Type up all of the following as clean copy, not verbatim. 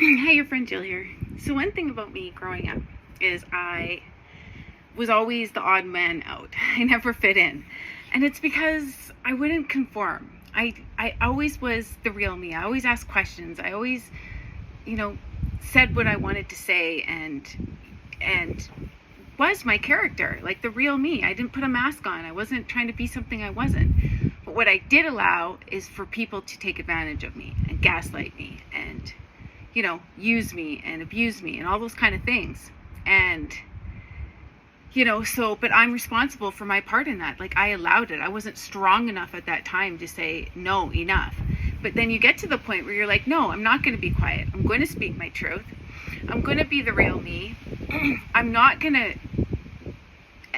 Hey, your friend Jill here. So one thing about me growing up is I was always the odd man out. I never fit in. And it's because I wouldn't conform. I always was the real me. I always asked questions. I always, you know, said what I wanted to say and was my character, like the real me. I didn't put a mask on. I wasn't trying to be something I wasn't. But what I did allow is for people to take advantage of me and gaslight me and use me and abuse me and all those kind of things. And, but I'm responsible for my part in that. Like, I allowed it. I wasn't strong enough at that time to say, no, enough. But then you get to the point where you're like, no, I'm not going to be quiet. I'm going to speak my truth. I'm going to be the real me. I'm not going to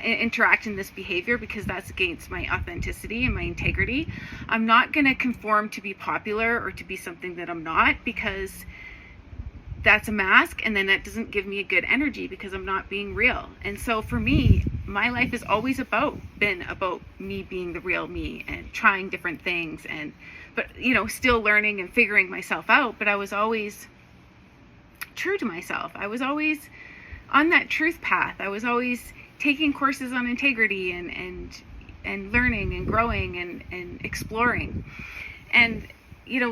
interact in this behavior because that's against my authenticity and my integrity. I'm not going to conform to be popular or to be something that I'm not, because that's a mask, and then that doesn't give me a good energy because I'm not being real. And so for me, my life has always been about me being the real me and trying different things, but still learning and figuring myself out. But I was always true to myself. I was always on that truth path. I was always taking courses on integrity and learning and growing and exploring. And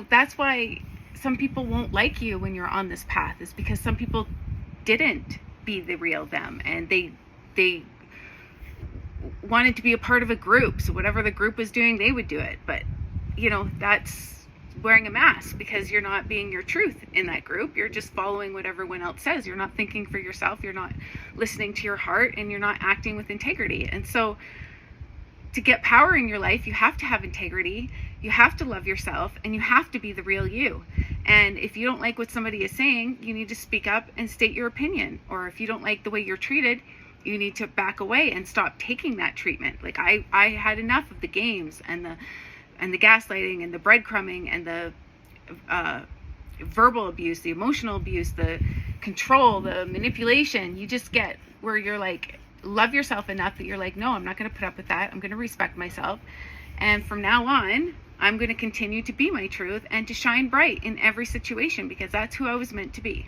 that's why some people won't like you when you're on this path, is because some people didn't be the real them, and they wanted to be a part of a group. So whatever the group was doing, they would do it. But that's wearing a mask, because you're not being your truth in that group. You're just following what everyone else says. You're not thinking for yourself. You're not listening to your heart, and you're not acting with integrity. And so to get power in your life, you have to have integrity, you have to love yourself, and you have to be the real you. And if you don't like what somebody is saying, you need to speak up and state your opinion. Or if you don't like the way you're treated, you need to back away and stop taking that treatment. Like I had enough of the games and the gaslighting and the breadcrumbing and the verbal abuse, the emotional abuse, the control, the manipulation. You just get where you're like, love yourself enough that you're like, no, I'm not going to put up with that. I'm going to respect myself. And from now on, I'm going to continue to be my truth and to shine bright in every situation, because that's who I was meant to be.